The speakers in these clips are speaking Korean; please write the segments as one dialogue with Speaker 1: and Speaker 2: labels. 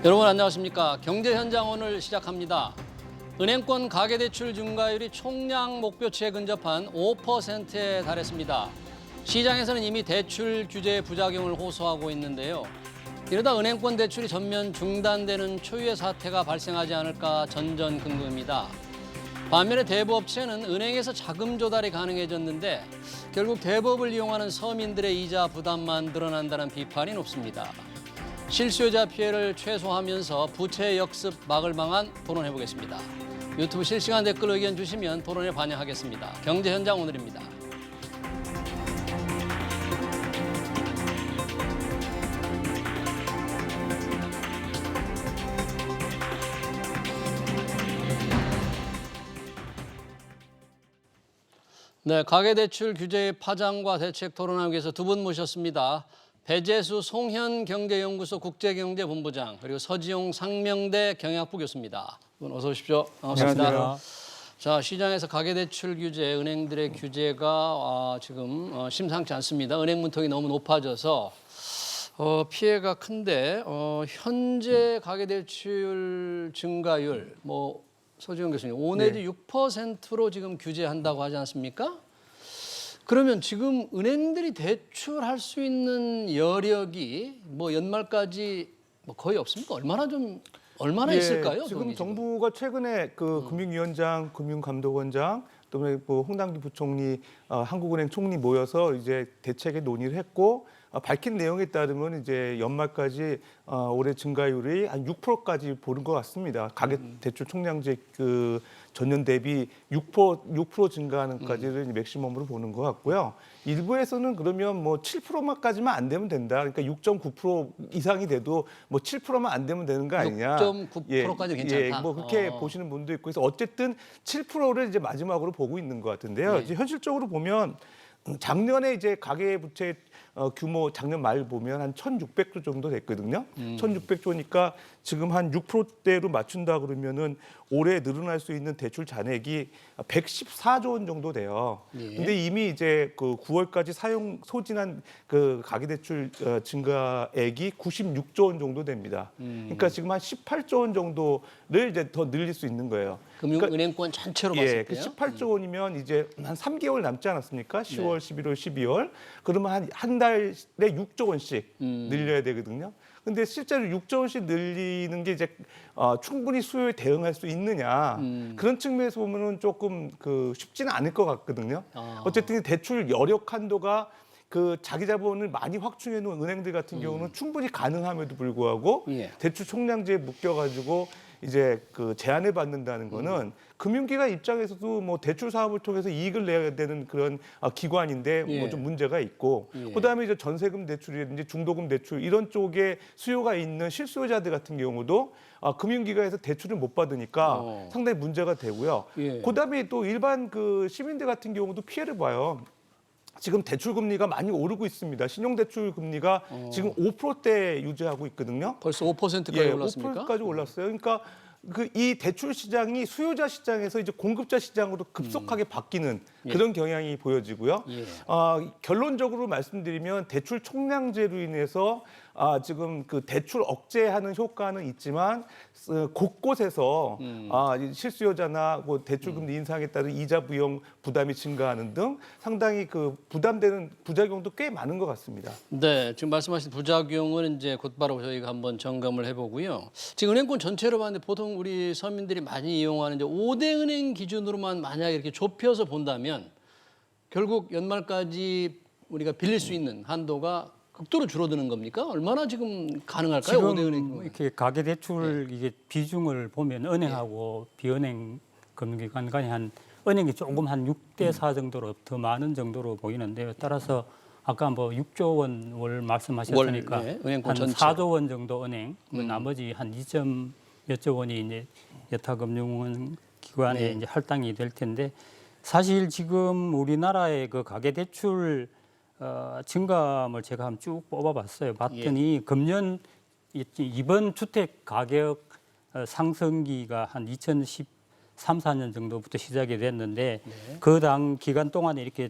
Speaker 1: 여러분 안녕하십니까? 경제 현장 오늘 시작합니다. 은행권 가계대출 증가율이 총량 목표치에 근접한 5%에 달했습니다. 시장에서는 이미 대출 규제의 부작용을 호소하고 있는데요. 이러다 은행권 대출이 전면 중단되는 초유의 사태가 발생하지 않을까 전전긍긍입니다. 반면에 대부업체는 은행에서 자금 조달이 가능해졌는데 결국 대부업을 이용하는 서민들의 이자 부담만 늘어난다는 비판이 높습니다. 실수요자 피해를 최소화하면서 부채 역습 막을 방안 토론해보겠습니다. 유튜브 실시간 댓글 의견 주시면 토론에 반영하겠습니다. 경제 현장 오늘입니다. 네, 가계대출 규제의 파장과 대책 토론하기 위해서 두 분 모셨습니다. 배재수 송현 경제연구소 국제경제본부장 그리고 서지용 상명대 경영학부 교수입니다. 두 분 어서 오십시오. 반갑습니다.
Speaker 2: 안녕하세요.
Speaker 1: 자, 시장에서 가계대출 규제, 은행들의 규제가 지금 심상치 않습니다. 은행 문턱이 너무 높아져서 피해가 큰데 현재 가계대출 증가율 서지용 교수님 5 내지 6%로 지금 규제한다고 하지 않습니까? 그러면 지금 은행들이 대출할 수 있는 여력이 연말까지 거의 없습니까? 얼마나 있을까요?
Speaker 2: 지금 정부가 최근에 금융위원장, 금융감독원장, 또는 홍남기 부총리, 한국은행 총리 모여서 이제 대책에 논의를 했고 밝힌 내용에 따르면 이제 연말까지 올해 증가율이 한 6%까지 보는 것 같습니다. 가계 대출 총량제 전년 대비 6% 증가하는까지를 맥시멈으로 보는 것 같고요. 일부에서는 그러면 7%만까지만 안 되면 된다. 그러니까 6.9% 이상이 돼도 7%만 안 되면 되는 거 아니냐.
Speaker 1: 6.9%까지 괜찮다.
Speaker 2: 그렇게 보시는 분도 있고 그래서 어쨌든 7%를 이제 마지막으로 보고 있는 것 같은데요. 이제 현실적으로 보면 작년에 이제 가계 부채 규모 작년 말 보면 한 1,600조 정도 됐거든요. 1,600조니까 지금 한 6%대로 맞춘다 그러면은 올해 늘어날 수 있는 대출 잔액이 114조 원 정도 돼요. 근데 이미 이제 9월까지 사용 소진한 가계 대출 증가액이 96조 원 정도 됩니다. 그러니까 지금 한 18조 원 정도를 이제 더 늘릴 수 있는 거예요.
Speaker 1: 금융은행권 전체로 봤을 때요?
Speaker 2: 18조 원이면 이제 한 3개월 남지 않았습니까? 10월, 11월, 12월. 그러면 한 달에 6조 원씩 늘려야 되거든요. 근데 실제로 6조 원씩 늘리는 게 이제 충분히 수요에 대응할 수 있느냐 그런 측면에서 보면은 조금 쉽지는 않을 것 같거든요. 어쨌든 대출 여력 한도가 자기 자본을 많이 확충해 놓은 은행들 같은 경우는 충분히 가능함에도 불구하고 대출 총량제에 묶여가지고 이제 제한을 받는다는 거는 금융기관 입장에서도 대출 사업을 통해서 이익을 내야 되는 그런 기관인데 좀 문제가 있고 그다음에 이제 전세금 대출이라든지 중도금 대출 이런 쪽에 수요가 있는 실수요자들 같은 경우도 금융기관에서 대출을 못 받으니까 상당히 문제가 되고요. 그다음에 또 일반 시민들 같은 경우도 피해를 봐요. 지금 대출 금리가 많이 오르고 있습니다. 신용대출 금리가 지금 5%대 유지하고 있거든요.
Speaker 1: 벌써 5%까지 올랐습니까?
Speaker 2: 5%까지 올랐어요. 그러니까 이 대출 시장이 수요자 시장에서 이제 공급자 시장으로 급속하게 바뀌는 그런 경향이 보여지고요. 결론적으로 말씀드리면 대출 총량제로 인해서 지금 대출 억제하는 효과는 있지만 곳곳에서 실수요자나 대출 금리 인상에 따른 이자 부용 부담이 증가하는 등 상당히 부담되는 부작용도 꽤 많은 것 같습니다.
Speaker 1: 네, 지금 말씀하신 부작용은 이제 곧바로 저희가 한번 점검을 해보고요. 지금 은행권 전체로 봤는데 보통 우리 서민들이 많이 이용하는 이제 5대 은행 기준으로만 만약에 이렇게 좁혀서 본다면 결국 연말까지 우리가 빌릴 수 있는 한도가 극도로 줄어드는 겁니까? 얼마나 지금 가능할까요?
Speaker 3: 지금
Speaker 1: 5대 은행
Speaker 3: 이렇게 가계 대출 이게 비중을 보면 은행하고 비은행 금융기관 간에 한 은행이 조금 한 6대 4 정도로 더 많은 정도로 보이는데요. 따라서 아까 6조 원을 말씀하셨으니까
Speaker 1: 은행권
Speaker 3: 한
Speaker 1: 전체.
Speaker 3: 4조 원 정도 은행, 나머지 한 2점 몇 조 원이 이제 여타 금융 기관에 이제 할당이 될 텐데 사실 지금 우리나라의 가계 대출 증감을 제가 한번 쭉 뽑아봤어요. 봤더니 금년 이번 주택 가격 상승기가 한 2013, 14년 정도부터 시작이 됐는데 그 당 기간 동안에 이렇게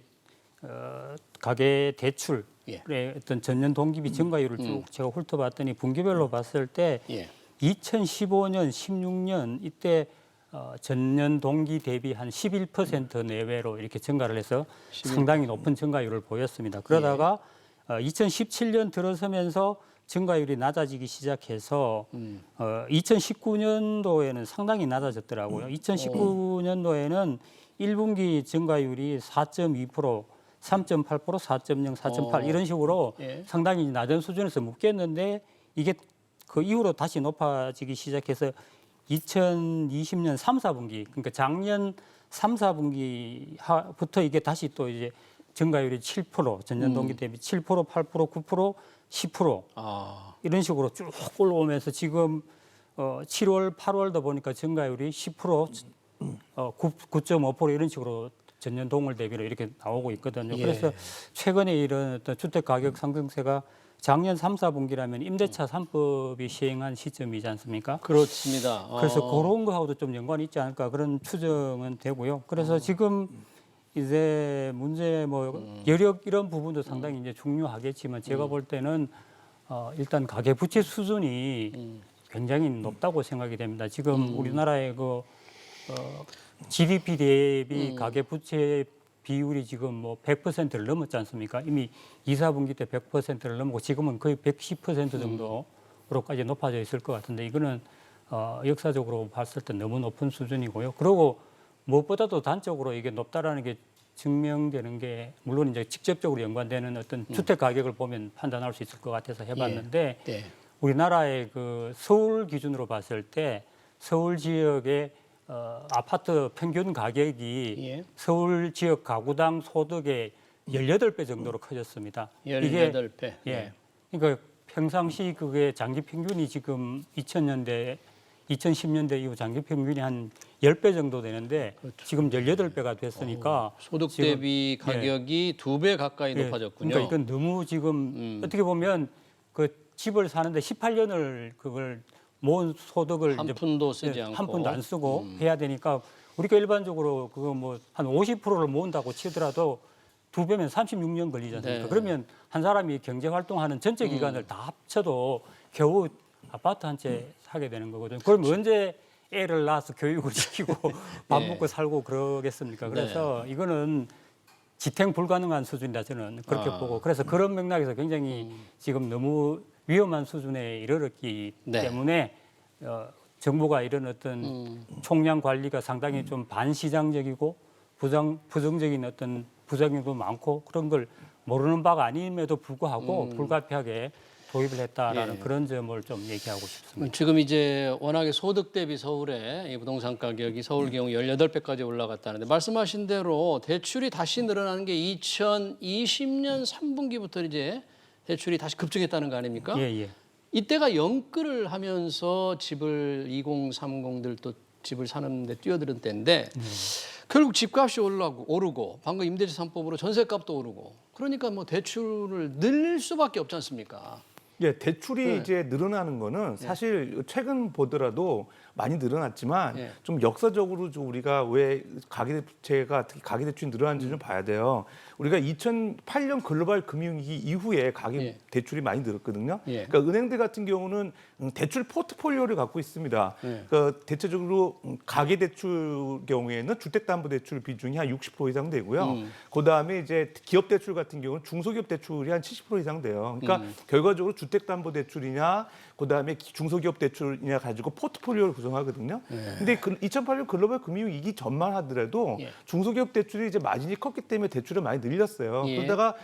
Speaker 3: 가계 대출의 어떤 전년 동기비 증가율을 쭉 제가 훑어봤더니 분기별로 봤을 때 2015년, 16년 이때 전년 동기 대비 한 11% 내외로 이렇게 증가를 해서 상당히 높은 증가율을 보였습니다. 그러다가 2017년 들어서면서 증가율이 낮아지기 시작해서 2019년도에는 상당히 낮아졌더라고요. 2019년도에는 1분기 증가율이 4.2%, 3.8%, 4.0, 4.8 이런 식으로
Speaker 1: 예.
Speaker 3: 상당히 낮은 수준에서 묶였는데 이게 그 이후로 다시 높아지기 시작해서 2020년 3, 4분기 그러니까 작년 3, 4분기부터 이게 다시 또 이제 증가율이 7%, 전년 동기 대비 7%, 8%, 9%, 10% 이런 식으로 쭉 올라오면서 지금 7월, 8월도 보니까 증가율이 10%, 9.5% 이런 식으로 전년 동월 대비로 이렇게 나오고 있거든요.
Speaker 1: 예.
Speaker 3: 그래서 최근에 이런 어떤 주택 가격 상승세가 작년 3, 4분기라면 임대차 3법이 시행한 시점이지 않습니까?
Speaker 1: 그렇습니다.
Speaker 3: 그래서 그런 거하고도 좀 연관이 있지 않을까 그런 추정은 되고요. 그래서 지금 이제 문제 뭐 여력 이런 부분도 상당히 이제 중요하겠지만 제가 볼 때는 일단 가계 부채 수준이 굉장히 높다고 생각이 됩니다. 지금 우리나라의 그 GDP 대비 가계 부채 비율이 지금 뭐 100%를 넘었지 않습니까? 이미 2, 4분기 때 100%를 넘고 지금은 거의 110% 정도로까지 높아져 있을 것 같은데 이거는 역사적으로 봤을 때 너무 높은 수준이고요. 그리고 무엇보다도 단적으로 이게 높다라는 게 증명되는 게 물론 이제 직접적으로 연관되는 어떤 주택 가격을 보면 판단할 수 있을 것 같아서 해봤는데
Speaker 1: 네.
Speaker 3: 우리나라의 그 서울 기준으로 봤을 때 서울 지역의 아파트 평균 가격이
Speaker 1: 예.
Speaker 3: 서울 지역 가구당 소득의 18배 정도로 커졌습니다.
Speaker 1: 18배.
Speaker 3: 예. 그러니까 평상시 그게 장기 평균이 지금 2010년대 이후 장기 평균이 한 10배 정도 되는데 지금 18배가 됐으니까
Speaker 1: 소득
Speaker 3: 지금,
Speaker 1: 대비 가격이 2배 가까이 높아졌군요.
Speaker 3: 그러니까 이건 너무 지금 어떻게 보면 그 집을 사는데 18년을 그걸 모은 소득을
Speaker 1: 한
Speaker 3: 이제
Speaker 1: 푼도 쓰지 않고
Speaker 3: 한 푼도 안 쓰고 해야 되니까 우리가 일반적으로 그거 뭐 한 50%를 모은다고 치더라도 2배면 36년 걸리지 않습니까?
Speaker 1: 네.
Speaker 3: 그러면 한 사람이 경제 활동하는 전체 기간을 다 합쳐도 겨우 아파트 한 채 사게 되는 거거든요. 그럼 언제 애를 낳아서 교육을 시키고 밥
Speaker 1: 네.
Speaker 3: 먹고 살고 그러겠습니까? 그래서 이거는 지탱 불가능한 수준이다 저는 그렇게 보고 그래서 그런 맥락에서 굉장히 지금 너무 위험한 수준에 이르렀기
Speaker 1: 네.
Speaker 3: 때문에 정부가 이런 어떤 총량 관리가 상당히 좀 반시장적이고 부정적인 어떤 부작용도 많고 그런 걸 모르는 바가 아님에도 불구하고 불가피하게 도입을 했다라는
Speaker 1: 예.
Speaker 3: 그런 점을 좀 얘기하고 싶습니다.
Speaker 1: 지금 이제 워낙에 소득 대비 서울의 이 부동산 가격이 서울 경우 18배까지 올라갔다는데 말씀하신 대로 대출이 다시 늘어나는 게 2020년 3분기부터 이제 대출이 다시 급증했다는 거 아닙니까?
Speaker 3: 예, 예.
Speaker 1: 이때가 영끌을 하면서 집을 2030들 또 집을 사는데 뛰어드는 때인데 결국 집값이 오르고 방금 임대차 3법으로 전세값도 오르고 그러니까 뭐 대출을 늘릴 수밖에 없지 않습니까?
Speaker 2: 예, 대출이
Speaker 1: 네.
Speaker 2: 이제 늘어나는 거는 사실 최근 보더라도 많이 늘어났지만
Speaker 1: 예.
Speaker 2: 좀 역사적으로 좀 우리가 왜 가계대출가 특히 가계대출이 늘어난지 좀 봐야 돼요. 우리가 2008년 글로벌 금융위기 이후에 가계대출이 많이 늘었거든요.
Speaker 1: 예.
Speaker 2: 그러니까 은행들 같은 경우는 대출 포트폴리오를 갖고 있습니다.
Speaker 1: 예.
Speaker 2: 그러니까 대체적으로 가계대출 경우에는 주택담보대출 비중이 한 60% 이상 되고요. 그다음에 이제 기업대출 같은 경우는 중소기업 대출이 한 70% 이상 돼요. 그러니까 결과적으로 주택담보대출이냐 그다음에 중소기업 대출이냐 가지고 포트폴리오를 구성하거든요. 근데 2008년 글로벌 금융위기 전만 하더라도
Speaker 1: 예.
Speaker 2: 중소기업 대출이 이제 마진이 컸기 때문에 대출을 많이 늘렸어요.
Speaker 1: 예.
Speaker 2: 그러다가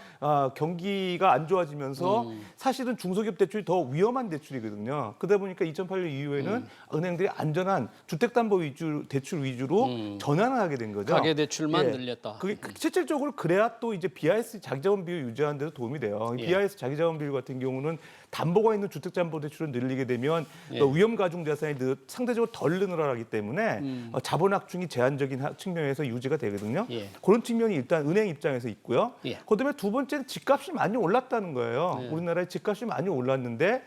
Speaker 2: 경기가 안 좋아지면서 사실은 중소기업 대출이 더 위험한 대출이거든요. 그러다 보니까 2008년 이후에는 은행들이 안전한 주택담보 위주 대출 위주로 전환을 하게 된 거죠.
Speaker 1: 가계 대출만
Speaker 2: 예.
Speaker 1: 늘렸다.
Speaker 2: 그게 실질적으로 그래야 또 이제 BIS 자기자본 비율 유지하는 데도 도움이 돼요.
Speaker 1: 예.
Speaker 2: BIS 자기자본 비율 같은 경우는 담보가 있는 주택담보대출을 늘리게 되면 또 위험 가중 자산이 상대적으로 덜 늘어나기 때문에 자본 확충이 제한적인 측면에서 유지가 되거든요.
Speaker 1: 예.
Speaker 2: 그런 측면이 일단 은행 입장에서 있고요.
Speaker 1: 예.
Speaker 2: 그다음에 두 번째는 집값이 많이 올랐다는 거예요. 우리나라의 집값이 많이 올랐는데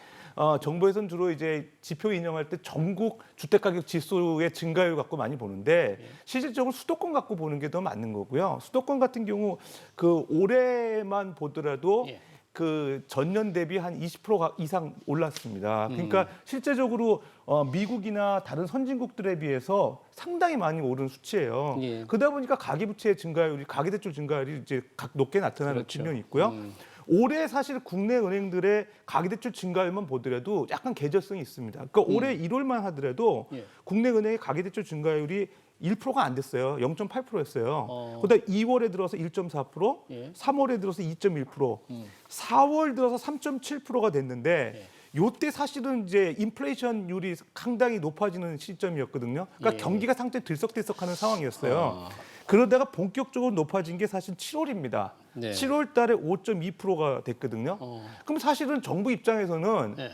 Speaker 2: 정부에서는 주로 이제 지표 인용할 때 전국 주택가격 지수의 증가율 갖고 많이 보는데 실질적으로 수도권 갖고 보는 게 더 맞는 거고요. 수도권 같은 경우 그 올해만 보더라도
Speaker 1: 예.
Speaker 2: 그 전년 대비 한 20% 이상 올랐습니다. 그러니까 실제적으로 미국이나 다른 선진국들에 비해서 상당히 많이 오른 수치예요.
Speaker 1: 예.
Speaker 2: 그러다 보니까 가계부채 증가율이, 가계대출 증가율이 이제 높게 나타나는
Speaker 1: 그렇죠.
Speaker 2: 측면이 있고요. 올해 사실 국내 은행들의 가계대출 증가율만 보더라도 약간 계절성이 있습니다. 그러니까 올해 1월만 하더라도
Speaker 1: 예.
Speaker 2: 국내 은행의 가계대출 증가율이 1%가 안 됐어요. 0.8%였어요. 그다음 2월에 들어서 1.4%,
Speaker 1: 예.
Speaker 2: 3월에 들어서 2.1%, 4월 들어서 3.7%가 됐는데 요때 사실은 이제 인플레이션율이 상당히 높아지는 시점이었거든요. 그러니까
Speaker 1: 예.
Speaker 2: 경기가 상당히 들썩들썩하는 상황이었어요. 그러다가 본격적으로 높아진 게 사실 7월입니다.
Speaker 1: 네.
Speaker 2: 7월 달에 5.2%가 됐거든요. 그럼 사실은 정부 입장에서는
Speaker 1: 네.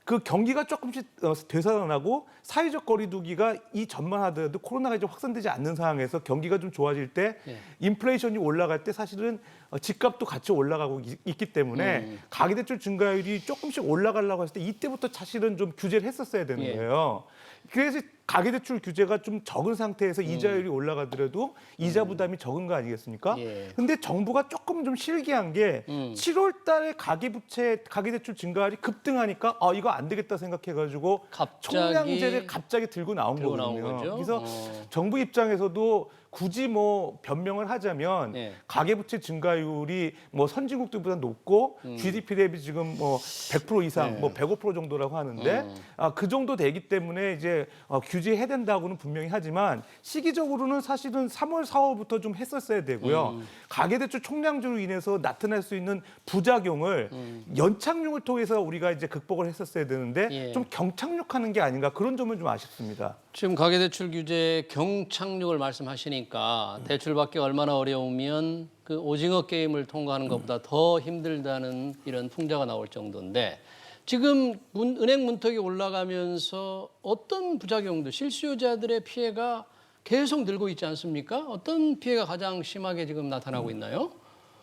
Speaker 2: 그 경기가 조금씩 되살아나고 사회적 거리두기가 이 전만 하더라도 코로나가 이제 확산되지 않는 상황에서 경기가 좀 좋아질 때
Speaker 1: 네.
Speaker 2: 인플레이션이 올라갈 때 사실은 집값도 같이 올라가고 있기 때문에 가계대출 증가율이 조금씩 올라가려고 했을 때 이때부터 사실은 좀 규제를 했었어야 되는
Speaker 1: 예.
Speaker 2: 거예요. 그래서 가계대출 규제가 좀 적은 상태에서 이자율이 올라가더라도 이자 부담이 적은 거 아니겠습니까?
Speaker 1: 예.
Speaker 2: 근데 정부가 조금 좀 실기한 게 7월 달에 가계대출 증가율이 급등하니까 이거 안 되겠다 생각해가지고
Speaker 1: 갑자기
Speaker 2: 총량제를 갑자기 들고 나온
Speaker 1: 들고 나온
Speaker 2: 거거든요.
Speaker 1: 거죠?
Speaker 2: 그래서 정부 입장에서도 굳이 뭐 변명을 하자면
Speaker 1: 예.
Speaker 2: 가계부채 증가율이 뭐 선진국들보다 높고 GDP 대비 지금 뭐 100% 이상,
Speaker 1: 네.
Speaker 2: 뭐 105% 정도라고 하는데 그 정도 되기 때문에 이제 규제해야 된다고는 분명히 하지만 시기적으로는 사실은 3월, 4월부터 좀 했었어야 되고요. 가계대출 총량제로 인해서 나타날 수 있는 부작용을 연착륙을 통해서 우리가 이제 극복을 했었어야 되는데
Speaker 1: 예.
Speaker 2: 좀 경착륙하는 게 아닌가 그런 점은 좀 아쉽습니다.
Speaker 1: 지금 가계대출 규제 경착륙을 말씀하시니까 대출받기 얼마나 어려우면 그 오징어 게임을 통과하는 것보다 더 힘들다는 이런 풍자가 나올 정도인데 지금 은행 문턱이 올라가면서 어떤 부작용도 실수요자들의 피해가 계속 늘고 있지 않습니까? 어떤 피해가 가장 심하게 지금 나타나고 있나요?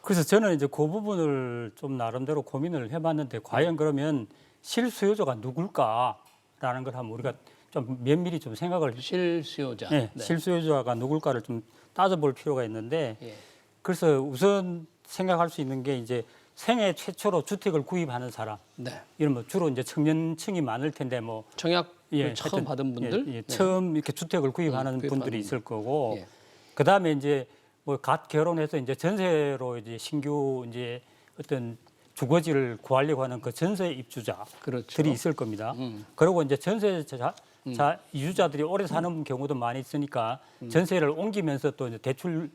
Speaker 3: 그래서 저는 이제 그 부분을 좀 나름대로 고민을 해봤는데 과연 그러면 실수요자가 누굴까라는 걸 한번 우리가 좀 면밀히 좀 생각을
Speaker 1: 실수요자.
Speaker 3: 네,
Speaker 1: 네.
Speaker 3: 실수요자가 누굴까를 좀 따져볼 필요가 있는데
Speaker 1: 예.
Speaker 3: 그래서 우선 생각할 수 있는 게 이제 생애 최초로 주택을 구입하는 사람
Speaker 1: 네.
Speaker 3: 이런 뭐 주로 이제 청년층이 많을 텐데 뭐
Speaker 1: 청약 처음
Speaker 3: 하여튼,
Speaker 1: 받은 분들
Speaker 3: 예, 처음 이렇게 주택을 구입하는
Speaker 1: 구입하는
Speaker 3: 분들이 있을 거고
Speaker 1: 예.
Speaker 3: 그다음에 이제 뭐 갓 결혼해서 이제 전세로 이제 신규 이제 어떤 주거지를 구하려고 하는 그 전세 입주자들이
Speaker 1: 그렇죠.
Speaker 3: 있을 겁니다. 그리고 이제 이주자들이 오래 사는 경우도 많이 있으니까 전세를 옮기면서 또 이제 대출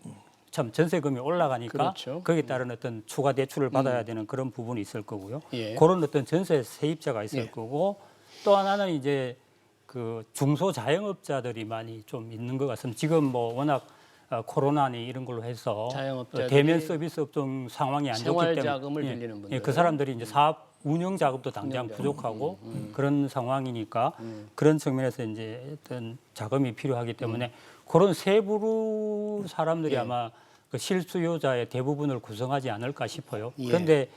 Speaker 3: 참 전세금이 올라가니까
Speaker 1: 그렇죠.
Speaker 3: 거기에 따른 어떤 추가 대출을 받아야 되는 그런 부분이 있을 거고요.
Speaker 1: 예.
Speaker 3: 그런 어떤 전세 세입자가 있을
Speaker 1: 예.
Speaker 3: 거고 또 하나는 이제 그 중소자영업자들이 많이 좀 있는 것 같습니다. 지금 뭐 워낙 코로나니 이런 걸로 해서
Speaker 1: 자영업자들이
Speaker 3: 대면 서비스 업종 상황이 안 좋기 때문에
Speaker 1: 생활자금을 빌리는 분들.
Speaker 3: 그 사람들이 이제 사업 운영 자금도 당장
Speaker 1: 운영 자금.
Speaker 3: 부족하고 그런 상황이니까 그런 측면에서 이제 어떤 자금이 필요하기 때문에 그런 세부로 사람들이
Speaker 1: 예.
Speaker 3: 아마 그 실수요자의 대부분을 구성하지 않을까 싶어요.
Speaker 1: 예.
Speaker 3: 그런데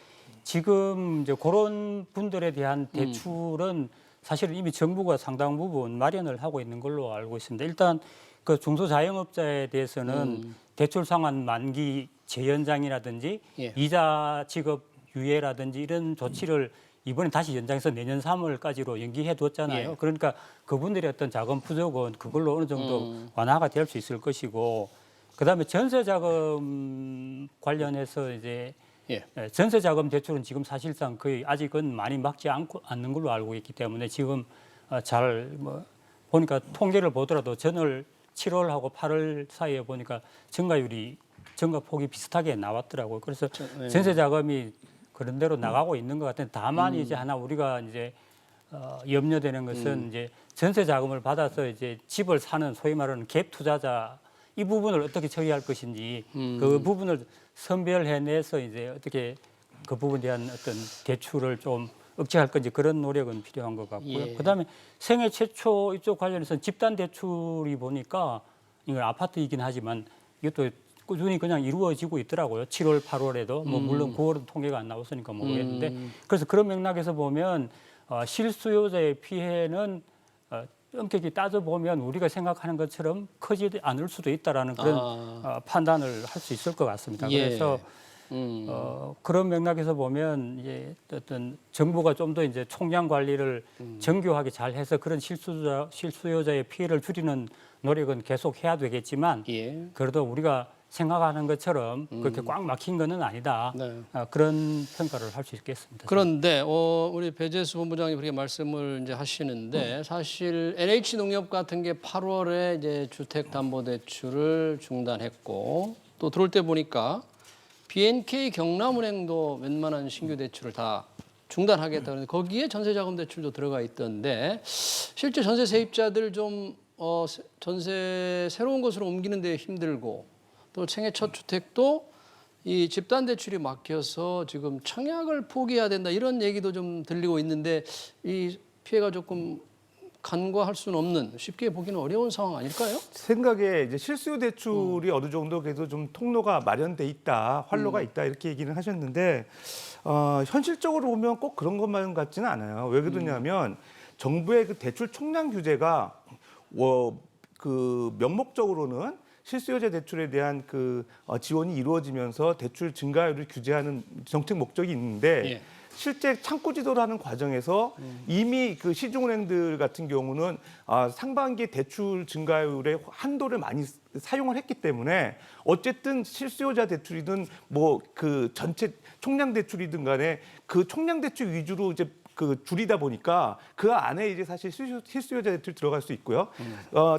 Speaker 3: 지금 이제 그런 분들에 대한 대출은 사실은 이미 정부가 상당 부분 마련을 하고 있는 걸로 알고 있습니다. 일단 그 중소자영업자에 대해서는 대출 상환 만기 재연장이라든지
Speaker 1: 예.
Speaker 3: 이자 지급 유예라든지 이런 조치를 이번에 다시 연장해서 내년 3월까지로 연기해 뒀잖아요.
Speaker 1: 예.
Speaker 3: 그러니까 그분들의 어떤 자금 부족은 그걸로 어느 정도 완화가 될 수 있을 것이고 그다음에 전세 자금 관련해서 이제
Speaker 1: 예.
Speaker 3: 전세 자금 대출은 지금 사실상 거의 아직은 많이 막지 않는 걸로 알고 있기 때문에 지금 잘 뭐 보니까 통계를 보더라도 전월 7월하고 8월 사이에 보니까 증가폭이 비슷하게 나왔더라고요. 그래서
Speaker 1: 네.
Speaker 3: 전세 자금이 그런 대로 나가고 있는 것 같은데 다만 이제 하나 우리가 이제 염려되는 것은 이제 전세 자금을 받아서 이제 집을 사는 소위 말하는 갭 투자자 이 부분을 어떻게 처리할 것인지 그 부분을 선별해내서 이제 어떻게 그 부분에 대한 어떤 대출을 좀 억제할 건지 그런 노력은 필요한 것 같고요.
Speaker 1: 예.
Speaker 3: 그다음에 생애 최초 이쪽 관련해서 집단 대출이 보니까 이건 아파트이긴 하지만 이것도 꾸준히 그냥 이루어지고 있더라고요. 7월, 8월에도 뭐 물론 9월은 통계가 안 나왔으니까 모르겠는데 그래서 그런 맥락에서 보면 실수요자의 피해는 엄격히 따져보면 우리가 생각하는 것처럼 크지 않을 수도 있다라는 그런 판단을 할 수 있을 것 같습니다.
Speaker 1: 예.
Speaker 3: 그래서 그런 맥락에서 보면 이제 어떤 정부가 좀 더 이제 총량 관리를 정교하게 잘 해서 그런 실수요자의 피해를 줄이는 노력은 계속 해야 되겠지만
Speaker 1: 예.
Speaker 3: 그래도 우리가 생각하는 것처럼 그렇게 꽉 막힌 것은 아니다.
Speaker 1: 네.
Speaker 3: 그런 평가를 할 수 있겠습니다.
Speaker 1: 그런데 우리 배재수 본부장님 그렇게 말씀을 이제 하시는데 사실 NH농협 같은 게 8월에 이제 주택담보대출을 중단했고 또 들어올 때 보니까 BNK 경남은행도 웬만한 신규 대출을 다 중단하겠다 그러는데 거기에 전세자금 대출도 들어가 있던데 실제 전세 세입자들 좀 전세 새로운 곳으로 옮기는 데 힘들고 또 생애 첫 주택도 이 집단 대출이 막혀서 지금 청약을 포기해야 된다 이런 얘기도 좀 들리고 있는데 이 피해가 조금 간과할 수는 없는 쉽게 보기는 어려운 상황 아닐까요?
Speaker 2: 생각에 이제 실수요 대출이 어느 정도 그래도 좀 통로가 마련돼 있다, 활로가 있다 이렇게 얘기는 하셨는데 현실적으로 보면 꼭 그런 것만 같지는 않아요. 왜 그러냐면 정부의 그 대출 총량 규제가 그 명목적으로는 실수요자 대출에 대한 그 지원이 이루어지면서 대출 증가율을 규제하는 정책 목적이 있는데
Speaker 1: 예.
Speaker 2: 실제 창구 지도를 하는 과정에서 이미 그 시중은행들 같은 경우는 상반기 대출 증가율의 한도를 많이 사용을 했기 때문에 어쨌든 실수요자 대출이든 뭐 그 전체 총량 대출이든 간에 그 총량 대출 위주로 이제 그 줄이다 보니까 그 안에 이제 사실 실수요자 대출 들어갈 수 있고요.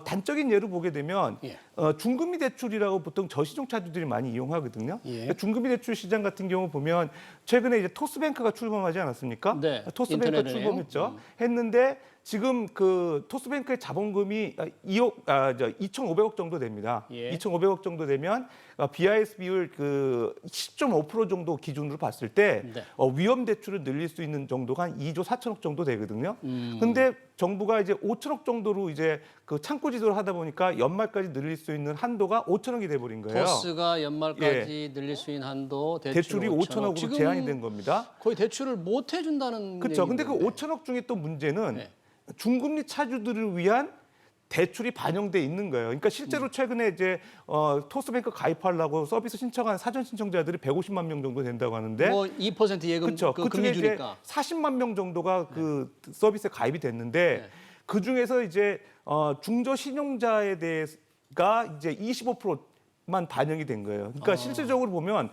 Speaker 2: 단적인 예로 보게 되면
Speaker 1: 예.
Speaker 2: 중금리 대출이라고 보통 저신용차주들이 많이 이용하거든요.
Speaker 1: 예.
Speaker 2: 그러니까 중금리 대출 시장 같은 경우 보면 최근에 이제 토스뱅크가 출범하지 않았습니까?
Speaker 1: 네,
Speaker 2: 토스뱅크가
Speaker 1: 인터넷은행.
Speaker 2: 출범했죠. 했는데 지금 그 토스뱅크의 자본금이 2,500억 정도 됩니다.
Speaker 1: 예.
Speaker 2: 2,500억 정도 되면 BIS 비율 그 10.5% 정도 기준으로 봤을 때
Speaker 1: 네.
Speaker 2: 위험 대출을 늘릴 수 있는 정도가 한 2조 4천억 정도 되거든요. 근데 정부가 이제 5천억 정도로 이제 그 창구 지도를 하다 보니까 연말까지 늘릴 수 있는 한도가 5천억이 돼 버린 거예요.
Speaker 1: 토스가 연말까지 늘릴 수 있는 한도
Speaker 2: 대출이 5천억으로
Speaker 1: 지금
Speaker 2: 제한이 된 겁니다.
Speaker 1: 거의 대출을 못 해준다는
Speaker 2: 그렇죠. 근데 그
Speaker 1: 얘기인데.
Speaker 2: 5천억 중에 또 문제는
Speaker 1: 네.
Speaker 2: 중금리 차주들을 위한 대출이 반영돼 있는 거예요. 그러니까 실제로 최근에 이제 토스뱅크 가입하려고 서비스 신청한 사전 신청자들이 150만 명 정도 된다고 하는데,
Speaker 1: 뭐 2% 예금
Speaker 2: 그렇죠.
Speaker 1: 그
Speaker 2: 그중에
Speaker 1: 금리
Speaker 2: 이제
Speaker 1: 주니까
Speaker 2: 40만 명 정도가 그 서비스에 가입이 됐는데
Speaker 1: 네.
Speaker 2: 그 중에서 이제 중저 신용자에 대해가 이제 25%만 반영이 된 거예요. 그러니까 실질적으로 보면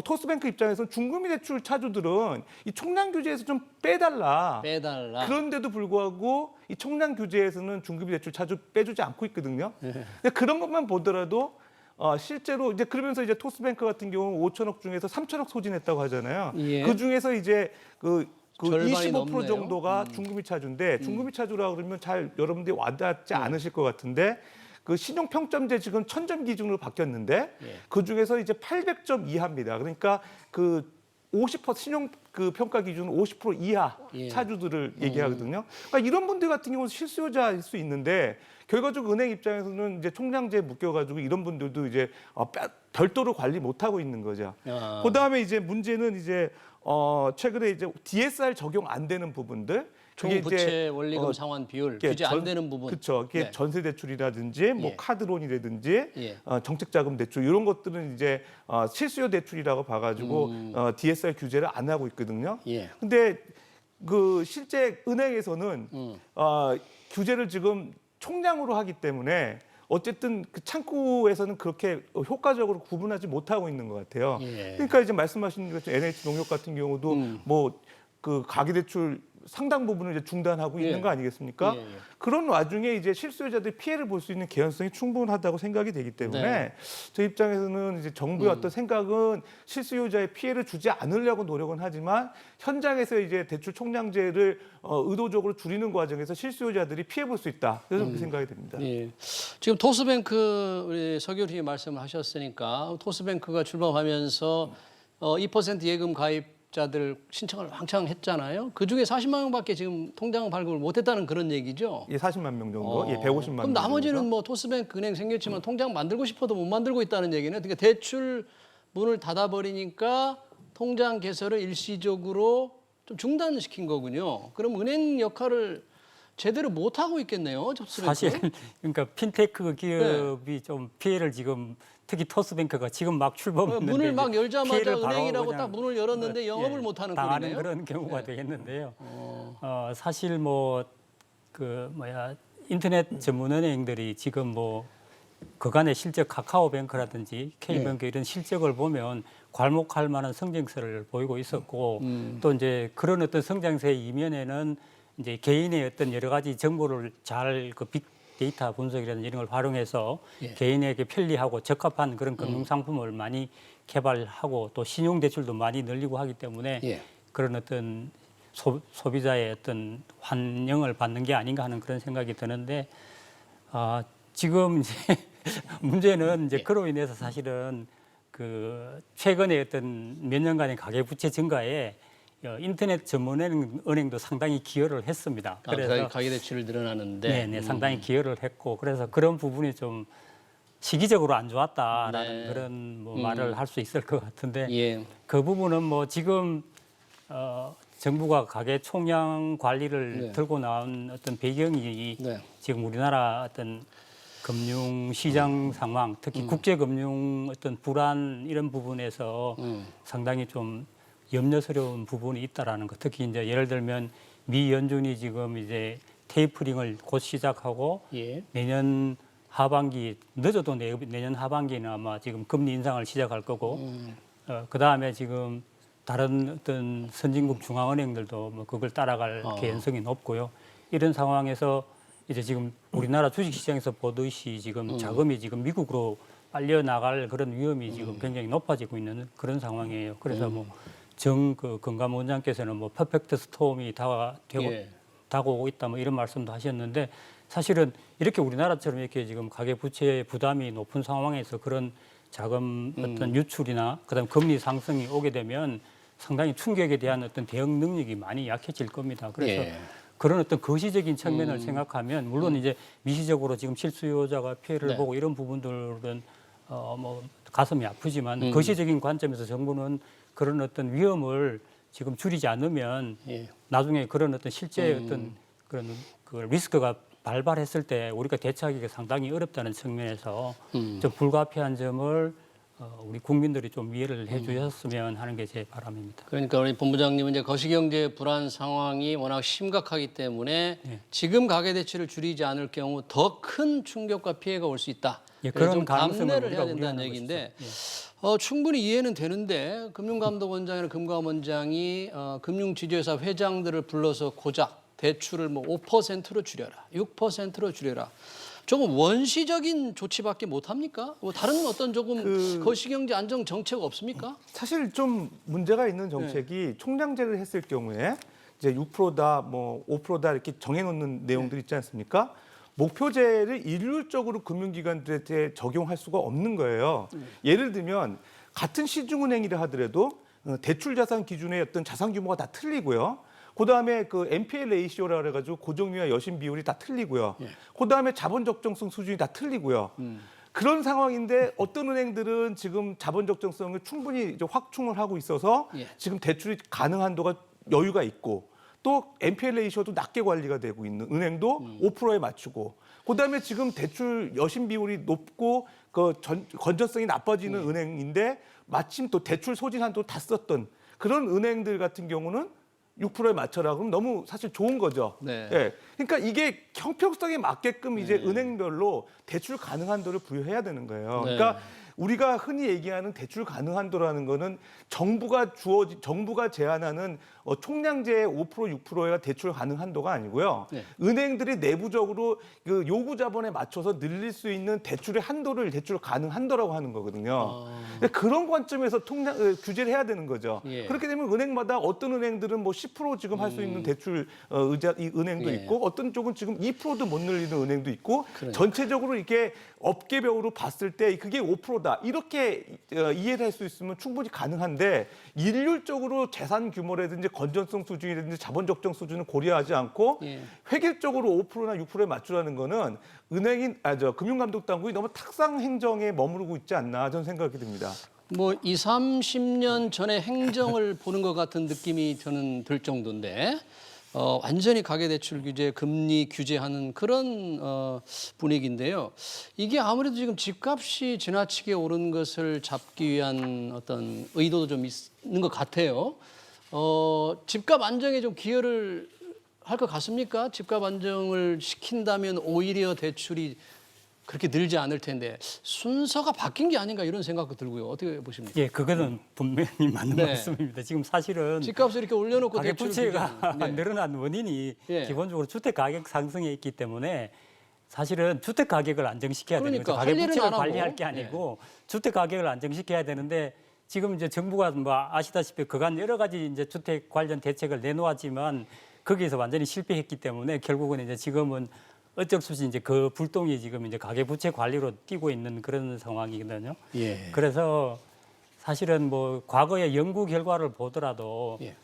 Speaker 2: 토스뱅크 입장에서는 중금리 대출 차주들은 이 총량 규제에서 좀 빼달라. 그런데도 불구하고 이 총량 규제에서는 중금리 대출 차주 빼주지 않고 있거든요. 근데 그런 것만 보더라도 실제로 이제 그러면서 이제 토스뱅크 같은 경우는 5천억 중에서 3천억 소진했다고 하잖아요.
Speaker 1: 예.
Speaker 2: 그 중에서 이제 그
Speaker 1: 절반이
Speaker 2: 25%
Speaker 1: 넘네요.
Speaker 2: 정도가 중금리 차주인데 중금리 차주라 그러면 잘 여러분들이 와닿지 않으실 것 같은데 그 신용 평점제 지금 1000점 기준으로 바뀌었는데
Speaker 1: 예.
Speaker 2: 그 중에서 이제 800점 이하입니다. 그러니까 그 50% 신용 그 평가 기준은 50% 이하
Speaker 1: 예.
Speaker 2: 차주들을 얘기하거든요. 그러니까 이런 분들 같은 경우는 실수요자일 수 있는데 결과적으로 은행 입장에서는 이제 총량제에 묶여가지고 이런 분들도 이제 별도로 관리 못 하고 있는 거죠. 그 다음에 이제 문제는 이제 최근에 이제 DSR 적용 안 되는 부분들. 그게
Speaker 1: 총부채 원리금 상환 비율 규제 안 되는 부분.
Speaker 2: 그렇죠. 이게
Speaker 1: 네.
Speaker 2: 전세 대출이라든지 뭐
Speaker 1: 예.
Speaker 2: 카드론이라든지
Speaker 1: 예.
Speaker 2: 정책자금 대출 이런 것들은 이제 실수요 대출이라고 봐가지고 DSR 규제를 안 하고 있거든요.
Speaker 1: 예.
Speaker 2: 근데 그 실제 은행에서는 규제를 지금 총량으로 하기 때문에 어쨌든 그 창구에서는 그렇게 효과적으로 구분하지 못하고 있는 것 같아요.
Speaker 1: 예.
Speaker 2: 그러니까 이제 말씀하신 것처럼 NH농협 같은 경우도 뭐 그 가계대출 상당 부분을 이제 중단하고
Speaker 1: 예.
Speaker 2: 있는 거 아니겠습니까?
Speaker 1: 예, 예.
Speaker 2: 그런 와중에 이제 실수요자들이 피해를 볼 수 있는 개연성이 충분하다고 생각이 되기 때문에
Speaker 1: 네.
Speaker 2: 저 입장에서는 이제 정부의 어떤 생각은 실수요자의 피해를 주지 않으려고 노력은 하지만 현장에서 이제 대출 총량제를 의도적으로 줄이는 과정에서 실수요자들이 피해 볼 수 있다. 그래서 그렇게 생각이 됩니다.
Speaker 1: 예. 지금 토스뱅크 우리 서교수님 말씀을 하셨으니까 토스뱅크가 출범하면서 2% 예금 가입자들 신청을 왕창 했잖아요. 그 중에 40만 명밖에 지금 통장 발급을 못했다는 그런 얘기죠.
Speaker 2: 예, 40만 명 정도, 예, 150만 명.
Speaker 1: 그럼 나머지는
Speaker 2: 정도.
Speaker 1: 뭐 토스뱅크 은행 생겼지만 통장 만들고 싶어도 못 만들고 있다는 얘기는 그러니까 대출 문을 닫아버리니까 통장 개설을 일시적으로 좀 중단시킨 거군요. 그럼 은행 역할을 제대로 못 하고 있겠네요. 접수뱅크.
Speaker 3: 사실 그러니까 핀테크 기업이 좀 피해를 지금 특히 토스뱅크가 지금 막 출범했는데
Speaker 1: 문을 막 열자마자
Speaker 3: 피해를 바로
Speaker 1: 은행이라고
Speaker 3: 그냥
Speaker 1: 딱 문을 열었는데 영업을 못하는
Speaker 3: 당하는
Speaker 1: 꼴이네요.
Speaker 3: 그런 경우가 되겠는데요. 사실 뭐 그 인터넷 전문 은행들이 지금 뭐 그간의 실적 카카오뱅크라든지 K뱅크 이런 실적을 보면 괄목할 만한 성장세를 보이고 있었고 또 이제 그런 어떤 성장세의 이면에는 이제 개인의 어떤 여러 가지 정보를 잘 그 빅데이터 분석이라든지 이런 걸 활용해서 개인에게 편리하고 적합한 그런 금융 상품을 많이 개발하고 또 신용 대출도 많이 늘리고 하기 때문에 그런 어떤 소비자의 어떤 환영을 받는 게 아닌가 하는 그런 생각이 드는데 지금 이제 문제는 이제 그로 인해서 사실은 그 최근에 어떤 몇 년간의 가계 부채 증가에 인터넷 전문 은행도 상당히 기여를 했습니다.
Speaker 1: 그래서 가계대출을 늘어나는데
Speaker 3: 네, 상당히 기여를 했고 그래서 그런 부분이 좀 시기적으로 안 좋았다라는 그런 뭐 말을 할 수 있을 것 같은데 그 부분은 뭐 지금 정부가 가계 총량 관리를 들고 나온 어떤 배경이 지금 우리나라 어떤 금융 시장 상황, 특히 국제 금융 어떤 불안 이런 부분에서 상당히 좀 염려스러운 부분이 있다라는 것. 특히 이제 예를 들면 미 연준이 지금 이제 테이퍼링을 곧 시작하고 내년 하반기 늦어도 내년 하반기는 아마 지금 금리 인상을 시작할 거고 그 다음에 지금 다른 어떤 선진국 중앙은행들도 뭐 그걸 따라갈 개연성이 높고요. 이런 상황에서 이제 지금 우리나라 주식시장에서 보듯이 지금 자금이 지금 미국으로 빨려 나갈 그런 위험이 지금 굉장히 높아지고 있는 그런 상황이에요. 그래서 뭐 그 건강 원장께서는 뭐 퍼펙트 스톰이 다가오고 있다 뭐 이런 말씀도 하셨는데 사실은 이렇게 우리나라처럼 이렇게 지금 가계 부채 부담이 높은 상황에서 그런 자금 어떤 유출이나 그다음 금리 상승이 오게 되면 상당히 충격에 대한 어떤 대응 능력이 많이 약해질 겁니다. 그래서 그런 어떤 거시적인 측면을 생각하면 물론 이제 미시적으로 지금 실수요자가 피해를 보고 이런 부분들은 뭐 가슴이 아프지만 거시적인 관점에서 정부는 그런 어떤 위험을 지금 줄이지 않으면 나중에 그런 어떤 실제 어떤 그런 그 리스크가 발발했을 때 우리가 대처하기가 상당히 어렵다는 측면에서 좀 불가피한 점을 우리 국민들이 좀 이해를 해주셨으면 하는 게 제 바람입니다.
Speaker 1: 그러니까 우리 본부장님은 이제 거시경제 불안 상황이 워낙 심각하기 때문에 지금 가계대출을 줄이지 않을 경우 더 큰 충격과 피해가 올 수 있다.
Speaker 3: 그런
Speaker 1: 좀
Speaker 3: 가능성을
Speaker 1: 감내를 해야
Speaker 3: 우리가
Speaker 1: 된다는
Speaker 3: 우려하는
Speaker 1: 얘기인데 충분히 이해는 되는데 금융감독원장이나 금감원장이 금융지주회사 회장들을 불러서 고작 대출을 뭐 5%로 줄여라, 6%로 줄여라. 조금 원시적인 조치밖에 못 합니까? 뭐 다른 어떤 조금 거시경제 안정 정책 없습니까?
Speaker 2: 사실 좀 문제가 있는 정책이 총량제를 했을 경우에 이제 6%다, 뭐 5%다 이렇게 정해놓는 내용들이 있지 않습니까? 목표제를 일률적으로 금융기관들한테 적용할 수가 없는 거예요. 예를 들면 같은 시중은행이라 하더라도 대출 자산 기준의 어떤 자산 규모가 다 틀리고요. 그다음에 그 NPL 레이시오라 그래가지고 고정비와 여신 비율이 다 틀리고요. 그다음에 자본 적정성 수준이 다 틀리고요. 그런 상황인데 어떤 은행들은 지금 자본 적정성을 충분히 이제 확충을 하고 있어서 지금 대출이 가능한 한도가 여유가 있고 또 NPL 레이시오도 낮게 관리가 되고 있는 은행도 5%에 맞추고 그다음에 지금 대출 여신 비율이 높고 그 건전성이 나빠지는 은행인데 마침 또 대출 소진 한도 다 썼던 그런 은행들 같은 경우는 6%에 맞춰라 그럼 너무 사실 좋은 거죠. 예. 그러니까 이게 형평성에 맞게끔 이제 은행별로 대출 가능 한도를 부여해야 되는 거예요. 그러니까 우리가 흔히 얘기하는 대출 가능 한도라는 거는 정부가 제안하는 총량제 5% 6%가 대출 가능 한도가 아니고요. 은행들이 내부적으로 그 요구 자본에 맞춰서 늘릴 수 있는 대출의 한도를 대출 가능 한도라고 하는 거거든요. 그런 관점에서 규제를 해야 되는 거죠. 그렇게 되면 은행마다 어떤 은행들은 뭐 10% 지금 할 수 있는 대출 은행도 있고 어떤 쪽은 지금 2%도 못 늘리는 은행도 있고 전체적으로 이렇게 업계별로 봤을 때 그게 5%다. 이렇게 이해를 할 수 있으면 충분히 가능한데 일률적으로 재산 규모라든지 건전성 수준이라든지 자본 적정 수준을 고려하지 않고 획일적으로 5%나 6%에 맞추라는 거는 금융감독 당국이 너무 탁상 행정에 머무르고 있지 않나 저는 생각이 듭니다.
Speaker 1: 뭐 20, 30년 전의 행정을 보는 것 같은 느낌이 저는 들 정도인데 완전히 가계대출 규제, 금리 규제하는 그런 분위기인데요. 이게 아무래도 지금 집값이 지나치게 오른 것을 잡기 위한 어떤 의도도 좀 있는 것 같아요. 집값 안정에 좀 기여를 할 것 같습니까? 집값 안정을 시킨다면 오히려 대출이 그렇게 늘지 않을 텐데 순서가 바뀐 게 아닌가 이런 생각도 들고요. 어떻게 보십니까?
Speaker 3: 예, 그거는 분명히 맞는
Speaker 1: 네.
Speaker 3: 말씀입니다. 지금 사실은
Speaker 1: 집값을 이렇게 올려놓고
Speaker 3: 가계
Speaker 1: 대출
Speaker 3: 부채가
Speaker 1: 규제는, 네.
Speaker 3: 늘어난 원인이
Speaker 1: 예.
Speaker 3: 기본적으로 주택 가격 상승에 있기 때문에 사실은 주택 가격을 안정시켜야 되는
Speaker 1: 그러니까
Speaker 3: 거죠.
Speaker 1: 할
Speaker 3: 가계
Speaker 1: 일은
Speaker 3: 부채를
Speaker 1: 안 하고.
Speaker 3: 관리할 게 아니고 주택 가격을 안정시켜야 되는데 지금 이제 정부가 뭐 아시다시피 그간 여러 가지 이제 주택 관련 대책을 내놓았지만 거기에서 완전히 실패했기 때문에 결국은 이제 지금은 어쩔 수 없이 이제 그 불똥이 지금 이제 가계 부채 관리로 뛰고 있는 그런 상황이거든요.
Speaker 1: 예.
Speaker 3: 그래서 사실은 뭐 과거의 연구 결과를 보더라도
Speaker 1: 예.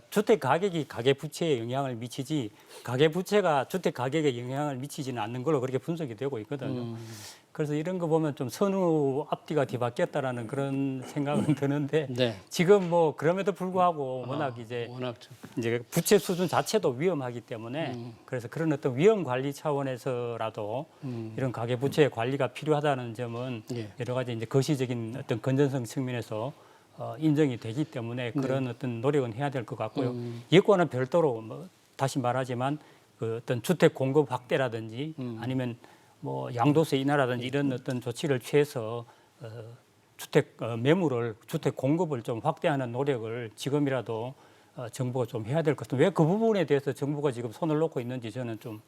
Speaker 3: 주택 가격이 가계 부채에 영향을 미치지 가계 부채가 주택 가격에 영향을 미치지는 않는 걸로 그렇게 분석이 되고 있거든요. 그래서 이런 거 보면 좀 선후 앞뒤가 뒤바뀌었다라는 그런 생각은 드는데
Speaker 1: 네.
Speaker 3: 지금 뭐 그럼에도 불구하고 워낙
Speaker 1: 워낙 좀.
Speaker 3: 이제 부채 수준 자체도 위험하기 때문에 그래서 그런 어떤 위험 관리 차원에서라도 이런 가계 부채 관리가 필요하다는 점은
Speaker 1: 예.
Speaker 3: 여러 가지 이제 거시적인 어떤 건전성 측면에서 인정이 되기 때문에 그런 어떤 노력은 해야 될 것 같고요. 여권은 별도로 뭐 다시 말하지만 그 어떤 주택 공급 확대라든지 아니면 뭐 양도세 인하라든지 이런 어떤 조치를 취해서 주택 매물을 주택 공급을 좀 확대하는 노력을 지금이라도 정부가 좀 해야 될 것 같아요. 왜 그 부분에 대해서 정부가 지금 손을 놓고 있는지 저는 좀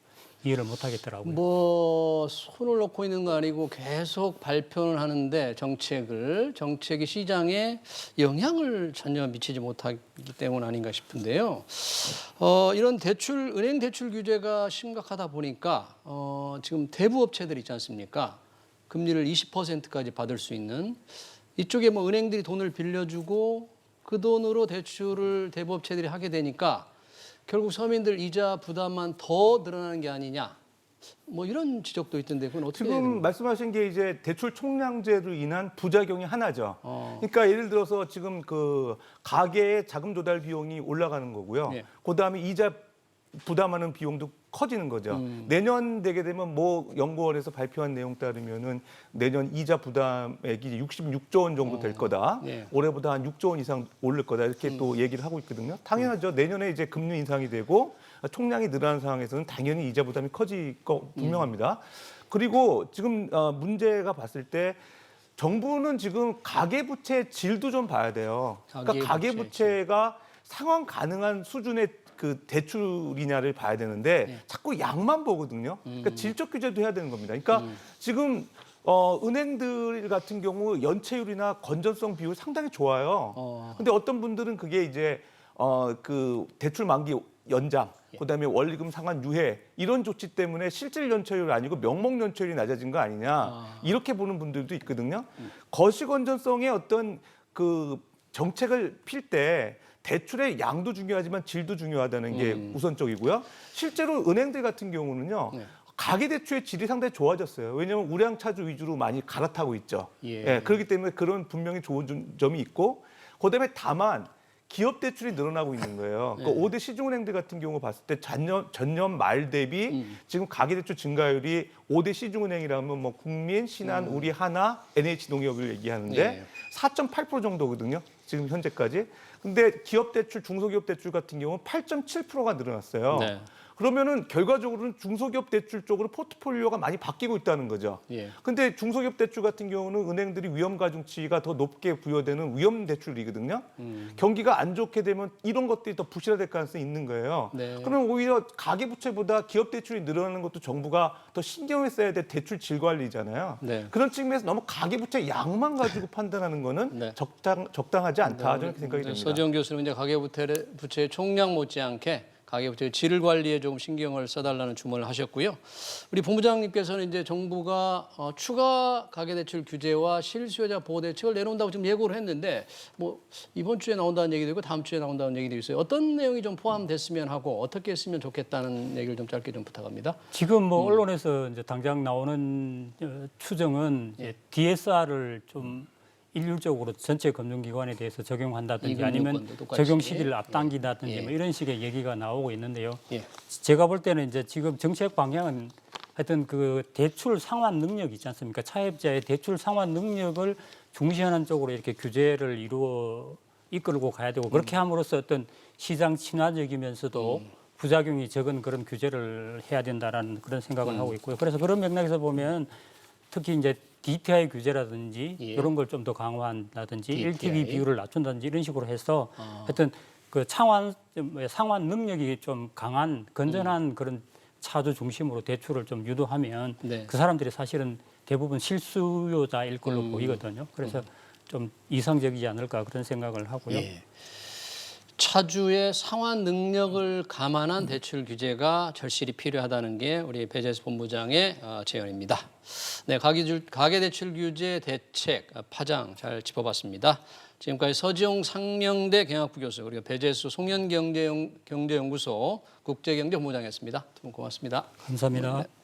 Speaker 3: 이해를 못 하겠더라고요.
Speaker 1: 뭐 손을 놓고 있는 거 아니고 계속 발표를 하는데 정책이 시장에 영향을 전혀 미치지 못하기 때문 아닌가 싶은데요. 이런 은행 대출 규제가 심각하다 보니까 지금 대부업체들 있지 않습니까? 금리를 20%까지 받을 수 있는 이쪽에 뭐 은행들이 돈을 빌려주고 그 돈으로 대출을 대부업체들이 하게 되니까 결국 서민들 이자 부담만 더 늘어나는 게 아니냐. 뭐 이런 지적도 있던데 그건 어떻게
Speaker 2: 지금 말씀하신 게 이제 대출 총량제로 인한 부작용이 하나죠. 그러니까 예를 들어서 지금 그 가계의 자금 조달 비용이 올라가는 거고요.
Speaker 1: 예.
Speaker 2: 그다음에 이자 부담하는 비용도 커지는 거죠. 내년 되게 되면 뭐 연구원에서 발표한 내용 따르면은 내년 이자 부담액이 66조 원 정도 될 거다.
Speaker 1: 예.
Speaker 2: 올해보다 한 6조 원 이상 오를 거다. 이렇게 또 얘기를 하고 있거든요. 당연하죠. 내년에 이제 금리 인상이 되고 총량이 늘어난 상황에서는 당연히 이자 부담이 커질 거 분명합니다. 그리고 지금 문제가 봤을 때 정부는 지금 가계부채 질도 좀 봐야 돼요. 그러니까 가계부채가 상환 가능한 수준의 그 대출이냐를 봐야 되는데 자꾸 양만 보거든요. 그러니까 질적 규제도 해야 되는 겁니다. 그러니까 지금 은행들 같은 경우 연체율이나 건전성 비율 상당히 좋아요. 근데 어떤 분들은 그게 이제 그 대출 만기 연장, 그다음에 원리금 상환 유예 이런 조치 때문에 실질 연체율이 아니고 명목 연체율이 낮아진 거 아니냐 이렇게 보는 분들도 있거든요. 거시 건전성의 어떤 그 정책을 필 때 대출의 양도 중요하지만 질도 중요하다는 게 우선적이고요. 실제로 은행들 같은 경우는요. 가계대출의 질이 상당히 좋아졌어요. 왜냐하면 우량 차주 위주로 많이 갈아타고 있죠.
Speaker 1: 예.
Speaker 2: 그렇기 때문에 그런 분명히 좋은 점이 있고 그다음에 다만 기업 대출이 늘어나고 있는 거예요. 그러니까 5대 시중은행들 같은 경우 봤을 때 전년 말 대비 지금 가계대출 증가율이 5대 시중은행이라면 뭐 국민, 신한, 우리 하나, NH농협을 얘기하는데 4.8% 정도거든요. 지금 현재까지. 근데 기업 대출, 중소기업 대출 같은 경우는 8.7%가 늘어났어요.
Speaker 1: 네.
Speaker 2: 그러면은 결과적으로는 중소기업 대출 쪽으로 포트폴리오가 많이 바뀌고 있다는 거죠.
Speaker 1: 예.
Speaker 2: 근데 중소기업 대출 같은 경우는 은행들이 위험 가중치가 더 높게 부여되는 위험 대출이거든요. 경기가 안 좋게 되면 이런 것들이 더 부실화될 가능성이 있는 거예요.
Speaker 1: 네.
Speaker 2: 그러면 오히려 가계 부채보다 기업 대출이 늘어나는 것도 정부가 더 신경을 써야 될 대출 질 관리잖아요.
Speaker 1: 네.
Speaker 2: 그런 측면에서 너무 가계 부채 양만 가지고 판단하는 거는
Speaker 1: 네.
Speaker 2: 적당하지 않다 저는 생각이 듭니다.
Speaker 1: 서지영 교수는 이제 가계부채의 총량 못지않게 가계부채의 질 관리에 조금 신경을 써달라는 주문을 하셨고요. 우리 본부장님께서는 이제 정부가 추가 가계대출 규제와 실수요자 보호 대책을 내놓는다고 지금 예고를 했는데 뭐 이번 주에 나온다는 얘기도 있고 다음 주에 나온다는 얘기도 있어요. 어떤 내용이 좀 포함됐으면 하고 어떻게 했으면 좋겠다는 얘기를 좀 짧게 좀 부탁합니다.
Speaker 3: 지금 뭐 언론에서 이제 당장 나오는 추정은 이제 DSR을 좀 일률적으로 전체 금융기관에 대해서 적용한다든지
Speaker 1: 이금
Speaker 3: 아니면
Speaker 1: 요건도 똑같이.
Speaker 3: 적용 시기를 앞당기다든지
Speaker 1: 예.
Speaker 3: 뭐 이런 식의 얘기가 나오고 있는데요.
Speaker 1: 예.
Speaker 3: 제가 볼 때는 이제 지금 정책 방향은 하여튼 그 대출 상환 능력 있지 않습니까? 차입자의 대출 상환 능력을 중시하는 쪽으로 이렇게 규제를 이끌고 가야 되고 그렇게 함으로써 어떤 시장 친화적이면서도 부작용이 적은 그런 규제를 해야 된다라는 그런 생각을 하고 있고요. 그래서 그런 맥락에서 보면 특히 이제 DTI 규제라든지
Speaker 1: 예.
Speaker 3: 이런 걸 좀 더 강화한다든지
Speaker 1: DTI.
Speaker 3: LTV 비율을 낮춘다든지 이런 식으로 해서 하여튼 그 상환 능력이 좀 강한 건전한 그런 차주 중심으로 대출을 좀 유도하면
Speaker 1: 네.
Speaker 3: 그 사람들이 사실은 대부분 실수요자일 걸로 보이거든요. 그래서 좀 이상적이지 않을까 그런 생각을 하고요.
Speaker 1: 예. 차주의 상환 능력을 감안한 대출 규제가 절실히 필요하다는 게 우리 배재수 본부장의 제언입니다. 네, 가계대출 규제 대책 파장 잘 짚어봤습니다. 지금까지 서지용 상명대 경학부 교수 그리고 배재수 송년경제연구소 국제경제본부장이었습니다. 두 분 고맙습니다.
Speaker 3: 감사합니다.
Speaker 1: 네.